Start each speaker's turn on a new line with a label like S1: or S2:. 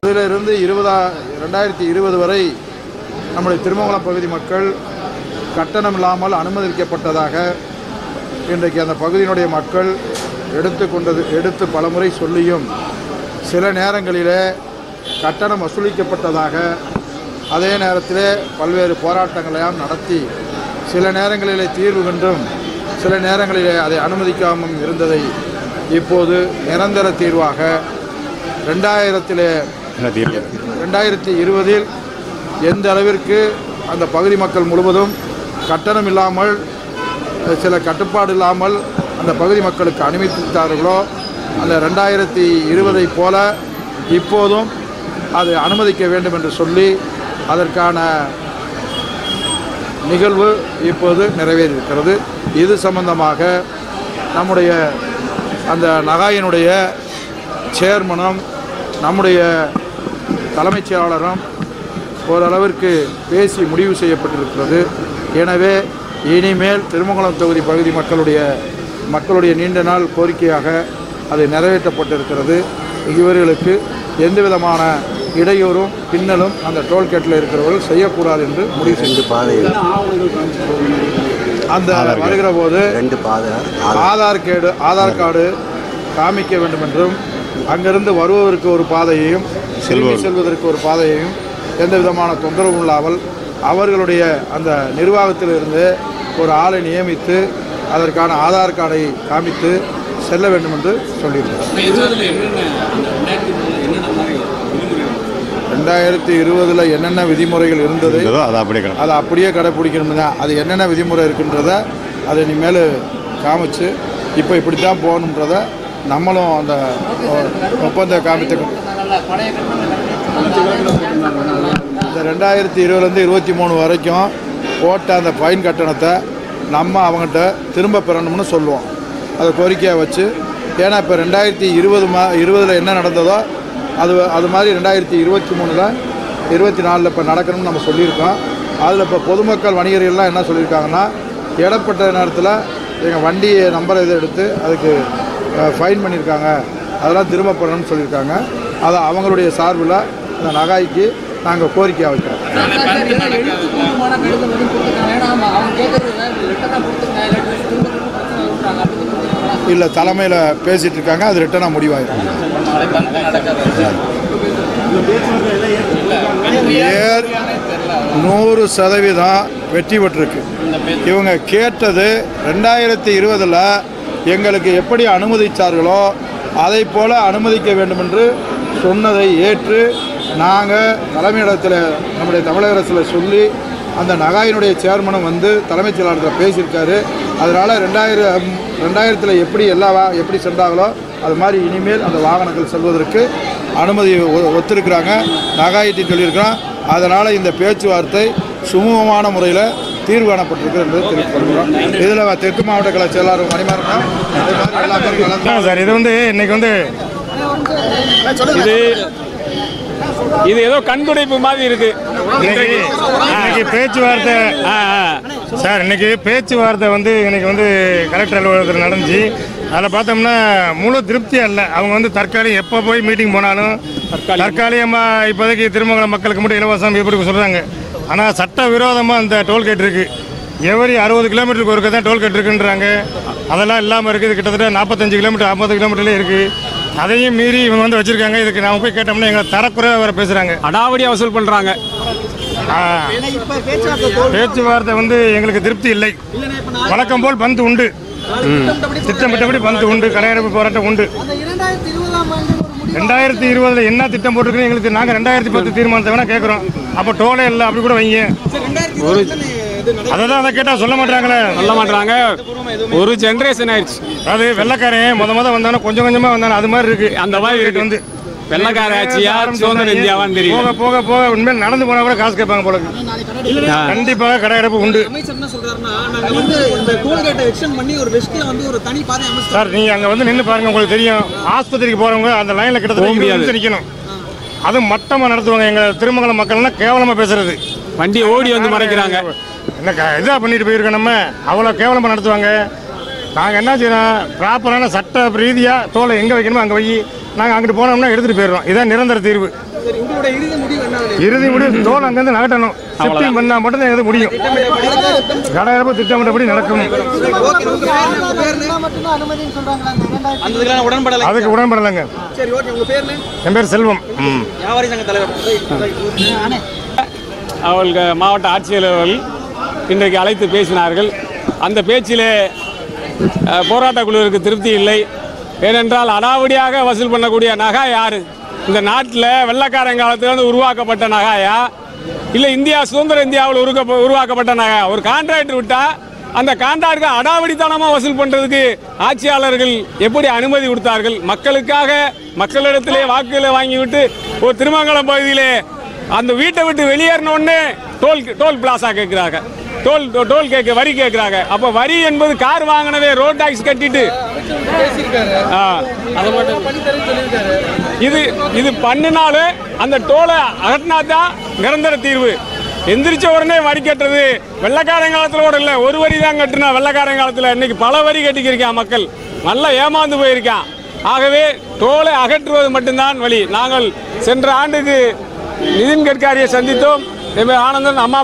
S1: இதிலிருந்து 2020 வரை நம்முடைய திருமங்கலம் பகுதி மக்கள் கட்டணம் இல்லாமல் அனுமதிக்கப்பட்டதாக இன்றைக்கு அந்த பகுதியினுடைய மக்கள் எடுத்து பலமுறை சொல்லியும் சில நேரங்களிலே கட்டணம் வசூலிக்கப்பட்டதாக அதே நேரத்தில் பல்வேறு போராட்டங்களையும் நடத்தி சில நேரங்களிலே தீர்வு கண்டும் சில நேரங்களிலே அதை அனுமதிக்காமல் இருந்ததை இப்போது நிரந்தர தீர்வாக 2020 எந்த அளவிற்கு அந்த பகுதி மக்கள் முழுவதும் கட்டணம் இல்லாமல் சில கட்டுப்பாடு இல்லாமல் அந்த பகுதி மக்களுக்கு அனுமதித்தார்களோ அந்த 2020 போல இப்போதும் அது அனுமதிக்க வேண்டும் என்று சொல்லி அதற்கான நிகழ்வு இப்போது நிறைவேறியிருக்கிறது. இது சம்பந்தமாக நம்முடைய அந்த நகாயினுடைய சேர்மனும் நம்முடைய தலைமைச் செயலாளரும் ஓரளவிற்கு பேசி முடிவு செய்யப்பட்டிருக்கிறது. எனவே இனிமேல் திருமங்கலம் தொகுதி பகுதி மக்களுடைய நீண்ட நாள் கோரிக்கையாக அது நிறைவேற்றப்பட்டிருக்கிறது. இவர்களுக்கு எந்த விதமான இடையூறும் பின்னலும் அந்த டோல்கேட்டில் இருக்கிறவர்கள் செய்யக்கூடாது என்று முடிவு செய்து அந்த வருகிற போது ஆதார் கார்டு காமிக்க வேண்டும் என்றும் அங்கிருந்து வருவதற்கு ஒரு பாதையையும் செல்வதற்கு ஒரு பாதையையும் எந்த விதமான தொந்தரவும் இல்லாமல் அவர்களுடைய அந்த நிர்வாகத்திலிருந்து ஒரு ஆளை நியமித்து அதற்கான ஆதார் கார்டை காமித்து செல்ல வேண்டும் என்று சொல்லியிருக்கிறார். 2020 என்னென்ன விதிமுறைகள் இருந்தது அதை அப்படியே கடைப்பிடிக்கணும்னா அது என்னென்ன விதிமுறை இருக்குன்றதை அதை இனிமேல் காமிச்சு இப்போ இப்படித்தான் போகணுன்றதை நம்மளும் அந்த ஒப்பந்த காமித்த இந்த 2020 23 வரைக்கும் போட்ட அந்த ஃபைன் கட்டணத்தை நம்ம அவங்ககிட்ட திரும்ப பெறணும்னு சொல்லுவோம். அதை கோரிக்கையாக வச்சு ஏன்னா இப்போ 2020 என்ன நடந்ததோ அது மாதிரி 2023 24 இப்போ நடக்கணும்னு நம்ம சொல்லியிருக்கோம். அதில் இப்போ பொதுமக்கள் வணிகர்கள்லாம் என்ன சொல்லியிருக்காங்கன்னா இடப்பட்ட நேரத்தில் எங்கள் வண்டி நம்பரை இதை எடுத்து அதுக்கு ஃபைன் பண்ணியிருக்காங்க, அதெல்லாம் திரும்ப பண்ணணும்னு சொல்லியிருக்காங்க. அதை அவங்களுடைய சார்பில் அந்த நகாய்க்கு நாங்கள் கோரிக்கையாக வைக்கிறோம். இல்லை தலைமையில் பேசிகிட்டு இருக்காங்க, அது ரிட்டனாக முடிவாயிடும். 100% வெற்றி பெற்றிருக்கு. இவங்க கேட்டது 2020 எங்களுக்கு எப்படி அனுமதித்தார்களோ அதை போல் அனுமதிக்க வேண்டும் என்று சொன்னதை ஏற்று நாங்கள் தலைமையிடத்தில் நம்முடைய தமிழக அரசில் சொல்லி அந்த நகாயினுடைய சேர்மனும் வந்து தலைமைச் செயலாளத்தில் பேசியிருக்காரு. அதனால் 2000 எப்படி சென்றாங்களோ அது மாதிரி இனிமேல் அந்த வாகனங்கள் செல்வதற்கு அனுமதி ஒத்துருக்கிறாங்க, நகாயிட்டு சொல்லியிருக்கிறோம். அதனால் இந்த பேச்சுவார்த்தை சுமூகமான முறையில் தீர்வு காணப்பட்டிருக்கு என்பதை தெரிவித்துக்கொள்கிறோம். இதில் தெற்கு மாவட்ட கலை செயலாளர் மணிமாறன் எல்லா பேரும்
S2: சார் இது வந்து இன்னைக்கு வந்து இது ஏதோ கண்துடைப்பு மாதிரி இருக்கு. இன்னைக்கு பேச்சுவார்த்தை சார் இன்னைக்கு பேச்சுவார்த்தை வந்து இன்னைக்கு வந்து கலெக்டர் அலுவலகத்தில் நடந்துச்சு. அதில் பார்த்தோம்னா முழு திருப்தியாக இல்லை. அவங்க வந்து தற்காலிகம் எப்போ போய் மீட்டிங் போனாலும் தற்காலிகமாக இப்போதைக்கு திருமங்கலம் மக்களுக்கு மட்டும் இலவசம் எப்படி சொல்கிறாங்க. ஆனால் சட்ட விரோதமாக அந்த டோல்கேட் இருக்குது. எவரி 60 கிலோமீட்டருக்கு ஒருக்க தான் டோல்கேட் இருக்குன்றாங்க. அதெல்லாம் இல்லாமல் இருக்குது. கிட்டத்தட்ட 45 கிலோமீட்டர் 50 கிலோமீட்டர்லேயே இருக்குது. அதையும் மீறி இவங்க வந்து வச்சுருக்காங்க. இதுக்கு நாம் போய் கேட்டோம்னா எங்களை தரக்குறையாக வேறு பேசுகிறாங்க.
S3: அடாவடியாக வசூல் பண்ணுறாங்க.
S2: பேச்சுவார்த்தை வந்து எங்களுக்கு திருப்தி இல்லை. வழக்கம் போல் பந்து உண்டு, திட்டமிட்டபடி பந்து உண்டு, கடையடைப்பு போராட்டம் உண்டு. 2020 என்ன திட்டம் போட்டிருக்குன்னு எங்களுக்கு நாங்கள் 2010 தீர்மானத்தை வேணால் கேட்குறோம். அப்போ டோலே இல்லை அப்படி கூட வைங்க. அதை தான் அதை கேட்டால் சொல்ல மாட்டாங்க.
S3: ஒரு ஜென்ரேஷன் ஆயிடுச்சு.
S2: அது வெள்ளைக்காரன் முத வந்தானோ கொஞ்சம் கொஞ்சமாக வந்தானோ அது மாதிரி இருக்குது.
S3: அந்த மாதிரி இருக்கு வந்து வெள்ளக்கார ஆட்சியா சுதந்திர இந்தியாவான்னு தெரியும்.
S2: போக போக உண்மையில் நடந்து போனால் கூட காசு கேட்பாங்க போல. கண்டிப்பாக கடையடைப்பு உண்டு. சார் நீங்கள் அங்கே வந்து நின்று பாருங்க, உங்களுக்கு தெரியும். ஆஸ்பத்திரிக்கு போகிறவங்க அந்த லைனில் கிட்டத்தட்ட நிற்கணும். அதுவும் மட்டமாக நடத்துவாங்க. எங்கள் திருமங்கலம் மக்கள்லாம் கேவலமாக பேசுறது.
S3: வண்டி ஓடி வந்து மறைக்கிறாங்க.
S2: என்ன இதாக பண்ணிட்டு போயிருக்கோம். நம்ம அவ்வளோ கேவலமாக நடத்துவாங்க. நாங்கள் என்ன செய்யணும், ப்ராப்பரான சட்ட ரீதியாக தோலை எங்கே வைக்கணுமோ அங்கே வை. நாங்கள் அங்கிட்டு போனோம்னா எடுத்துகிட்டு போயிடுறோம். இதான் நிரந்தர தீர்வு. இறுதி முடிவு தோல் அங்கேருந்து நகட்டணும். ஷிஃப்டிங் பண்ணால் மட்டும் தான் எது முடியும். கடையடைப்பு திட்டமிட்டபடி நடக்கணும். அதுக்கு உடன்படலைங்க. என் பேர் செல்வம்.
S3: அவர்கள் மாவட்ட ஆட்சியாளர்கள் இன்றைக்கு அழைத்து பேசினார்கள். அந்த பேச்சிலே போராட்ட குழுவிற்கு திருப்தி இல்லை. ஏனென்றால் அடாவடியாக வசூல் பண்ணக்கூடிய நகை யாரு? இந்த நாட்டில் வெள்ளைக்காரன் காலத்திலிருந்து உருவாக்கப்பட்ட நகையா, இல்லை இந்தியா சுதந்திர இந்தியாவில் உருவாக்கப்பட்ட நகை? ஒரு கான்ட்ராக்டர் விட்டால் அந்த கான்ட்ராக்டருக்கு அடாவடித்தனமாக வசூல் பண்ணுறதுக்கு ஆட்சியாளர்கள் எப்படி அனுமதி கொடுத்தார்கள்? மக்களுக்காக மக்களிடத்திலே வாக்குகளை வாங்கிவிட்டு ஒரு திருமங்கலம் பகுதியிலே அந்த வீட்டை விட்டு வெளியேறினோடனே டோல் பிளாசா கேட்குறாங்க. டோல் கேட்க வரி கேட்குறாங்க. அப்போ வரி என்பது கார் வாங்கினவே ரோட் டாக்ஸ் கட்டிட்டு இது பண்ணினாலும் அந்த டோலை அகட்டினா தான் நிரந்தர தீர்வு. எந்திரிச்ச உடனே வரி கட்டுறது வெள்ளைக்காரன் காலத்தில் கூட இல்லை. ஒரு வரி தான் கட்டுனா வெள்ளைக்காரன் காலத்தில். இன்னைக்கு பல வரி கட்டிக்கிருக்கான் மக்கள். நல்லா ஏமாந்து போயிருக்கான். ஆகவே டோலை அகற்றுவது மட்டும்தான் வழி. நாங்கள் சென்ற ஆண்டுக்கு நிதின் கட்காரியை சந்தித்தோம். ஆனந்தன் அம்மா